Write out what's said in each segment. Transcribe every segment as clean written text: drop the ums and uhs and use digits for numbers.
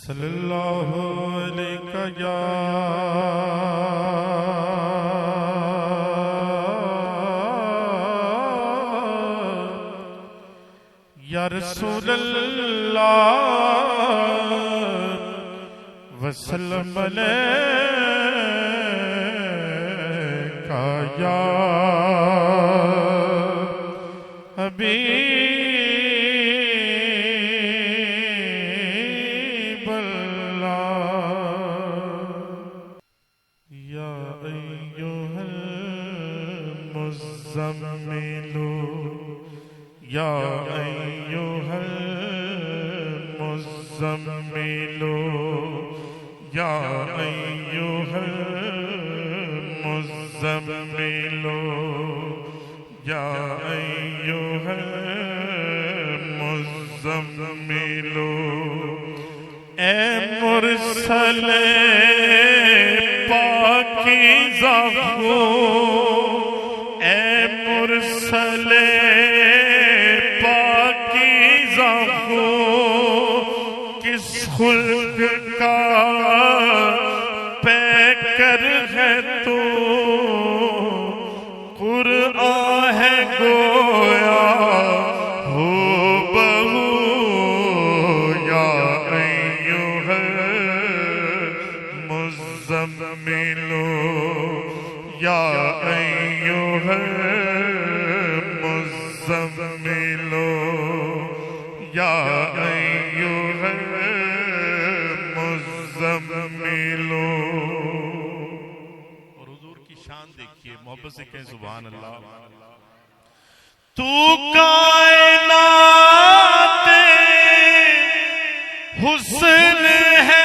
صلی اللہ علیہ یا رسول اللہ وسلم علیکہ یا حبیب اللہ یا ایہا المزمل یا ایہا المزمل یا ایہا المزمل یا ایہا المزمل اے مرسل پاکیزہ خون اے مرسل پاکیزہ خون کس خلق کا پیکر ہے تو قرآن ہے گویا ہو بہو یا ایہا المزمل یا ایہا المزمل یا ایہا المزمل اور حضور کی شان دیکھیے محبت سے کہیں سبحان اللہ تو کائنات حسن ہے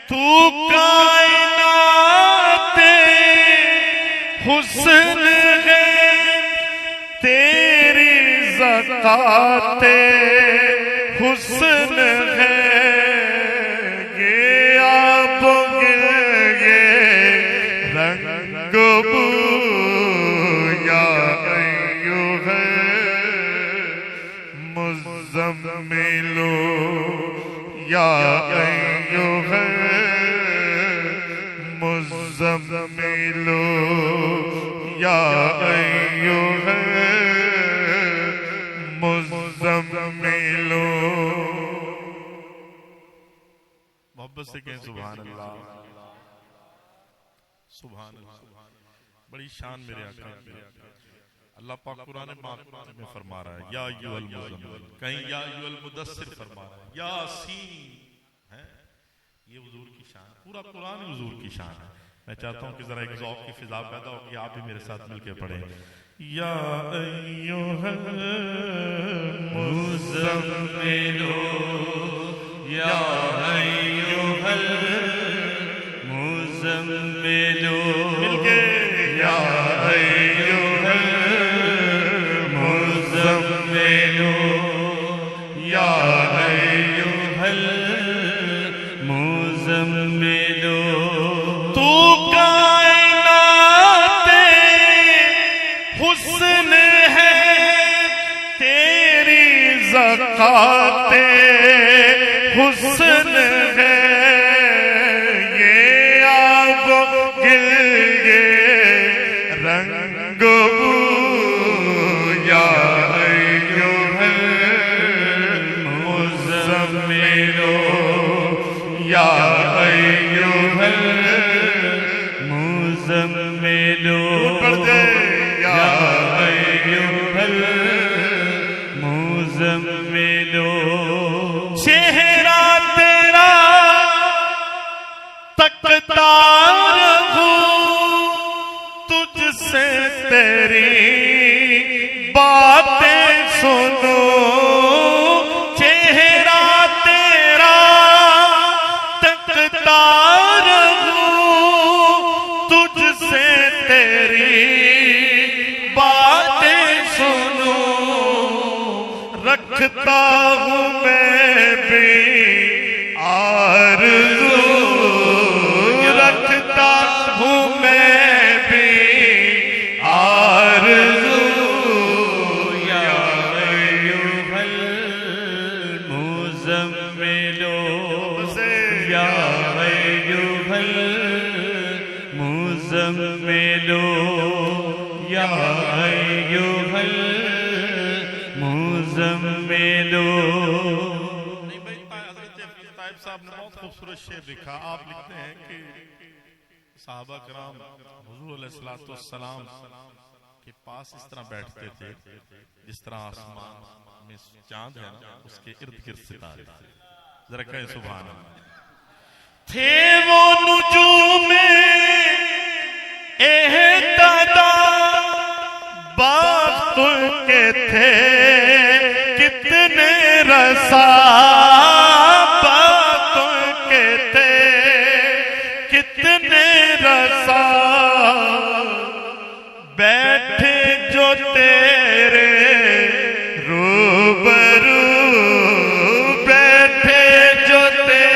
تو کائنات حسن ہے تیری زکات حسن ہے یہ آب گل یہ رنگ بو یا ایہا المزمل یا ایہا المزمل یا ایہا المزمل محبت سے کہیں سبحان اللہ سبحان اللہ بڑی شان میرے آقا اللہ پاک قرآن پاک میں فرما رہا ہے یا ایھا المزمل کہیں یا ایھا المدثر فرما رہا ہے یاسین یہ حضور کی شان پورا قرآن حضور کی شان ہے میں چاہتا ہوں کہ ذرا ایک ذوق کی فضا پیدا ہو کہ آپ بھی میرے ساتھ مل کے پڑھیں یا ایھا المزمل یا ایھا المزمل مل کے یا ایھا المزمل یا ایھا المزمل تو کائنات حسن ہے تیری زکات حسن ہے یہ آب گل یہ رنگ بو یا ایھا المزمل یا ایھا المزمل یا ایھا المزمل چہرہ تیرا تکتا رہوں تجھ سے تیری باتیں سنو چہرہ تیرا تکتا رہوں تجھ سے تیری باتیں سنو رکھتا ہوں میں بھی آرزو رکھتا ہوں میں بھی آرزو صاحب نے بہت خوبصورت شعر لکھا. آپ لکھتے ہیں کہ صحابہ کرام حضور علیہ الصلوۃ والسلام کے پاس اس طرح بیٹھتے تھے جس طرح آسمان میں چاند ہے نا اس کے ارد گرد ستارے. ذرا کہیں سبحان اللہ. تھے وہ نجوم اہتداء بخت کے تھے کتنے رسا بخت کے تھے کتنے رسا بیٹھے جو تیرے روبرو بیٹھے جو تیرے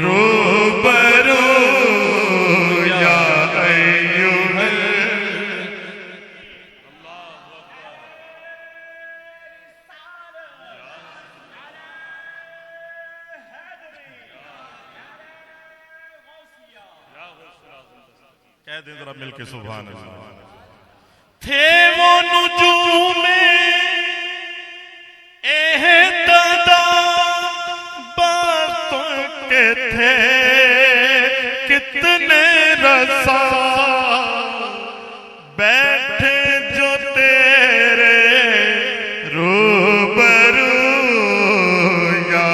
روبرو یا ایوہ کہہ دیں ذرا مل کے سبحان اللہ. تھے وہ نجوم اہتداء بخت کے تھے کتنے رسا بیٹھے جو تیرے روبرو یا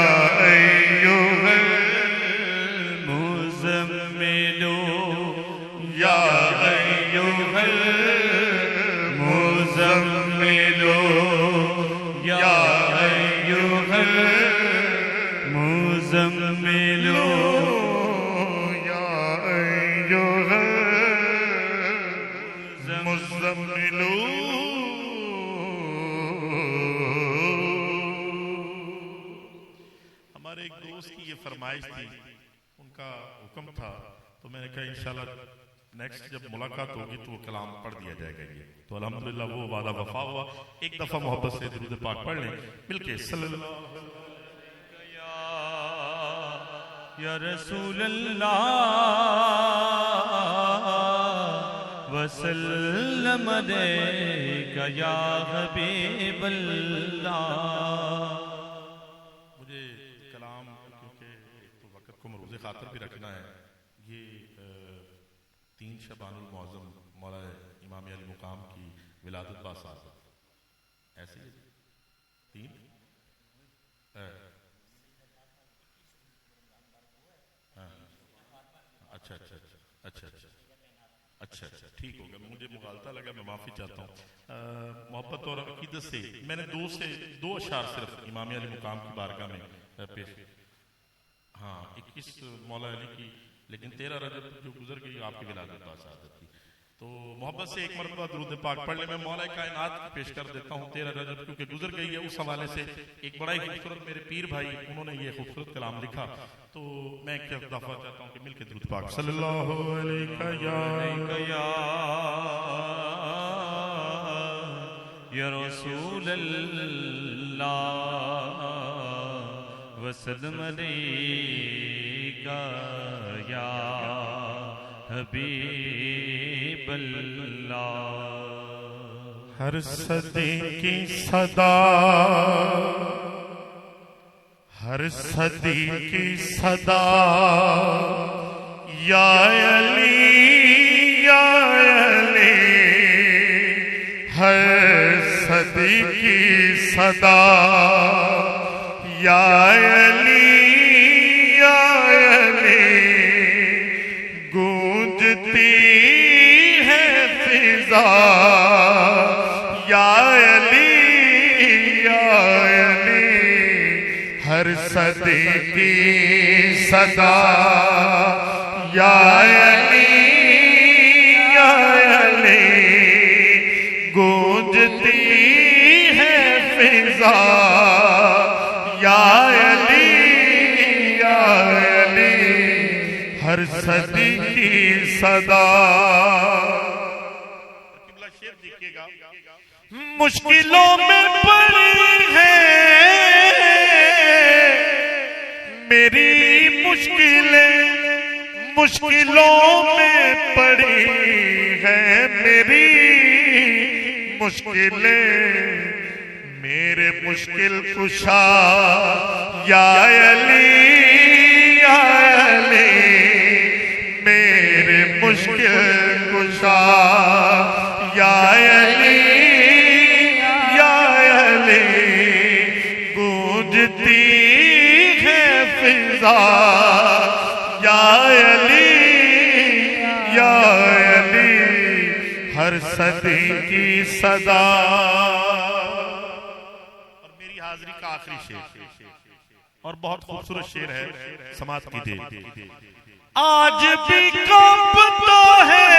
ایوہ المزمل یا ایوہ المزمل یا ایوہ المزمل یا ایوہ المزمل. ہمارے ایک دوست کی یہ فرمائش تھی, ان کا حکم تھا, تو میں نے کہا انشاءاللہ نیکسٹ جب ملاقات ہوگی تو وہ کلام پڑھ دیا جائے گا. یہ تو الحمدللہ وہ وعدہ وفا ہوا. ایک دفعہ محبت سے درود پاک پڑھ لیں مل کے. صلی اللہ یا رسول اللہ وسلم علیک یا حبیب اللہ. مجھے کلام کیونکہ تو وقت کو مروز خاطر بھی رکھنا ہے. یہ 3 شعبان المعظم مولا امام علی مقام کی ولادت باساز ایسے ہی 3 اچھا اچھا اچھا اچھا اچھا اچھا ٹھیک ہوگا. مجھے مغالطہ لگا, میں معافی چاہتا ہوں. محبت اور عقیدت سے میں نے 2 اشعار صرف امام علی مقام کی بارگاہ میں پیش. ہاں 21 مولا علی کی, لیکن 13 رجب جو گزر گئی آپ کی ولادت باسعادت تھی. تو محبت سے ایک مرتبہ درود پاک پڑھ لیں. میں مولا کائنات پیش کر دیتا ہوں 13 رجب کیونکہ گزر گئی ہے. اس حوالے سے ایک بڑا ہی خوبصورت میرے پیر بھائی انہوں نے یہ خوبصورت کلام لکھا, تو میں ایک دفعہ چاہتا ہوں کہ مل کے درود پاک. صلی اللہ علیہ یا رسول اللہ وسلم علیک یا حبیب اللہ. ہر صدی کی صدا ہر صدی کی صدا یا علی یا علی. ہر صدی کی صدا یا علی یا علی. گونجتی ہے فضا یا علی یا علی. ہر صدی کی صدا یا علی یا علی. گونجتی ہے فضا یا علی یا علی. ہر صدی کی صدا. مشکلوں میں پڑی ہے میری مشکلوں میں پڑی ہے میری مشکلیں میرے مشکل کشا یا علی یا علی، میرے مشکل کشا یا علی یا علی، گونجتی ہے فضا یا علی یا علی، ہر صدی کی صدا۔ اور میری حاضری کا آخری شعر اور بہت خوبصورت شعر ہے، سماعت کیجئے۔ آج بھی کانپتا ہے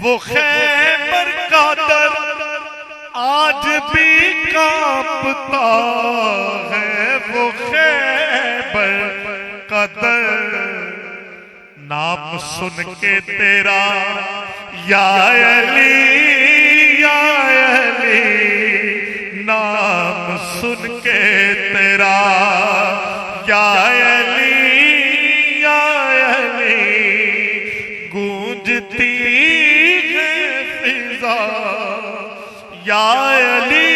وہ خیبر کا در، آج بھی کانپتا ہے وہ خیبر کا در، نام سن کے تیرا یا علی یا علی، نام سن کے تیرا یا علی یا علی، گونجتی ہے فضا یا علی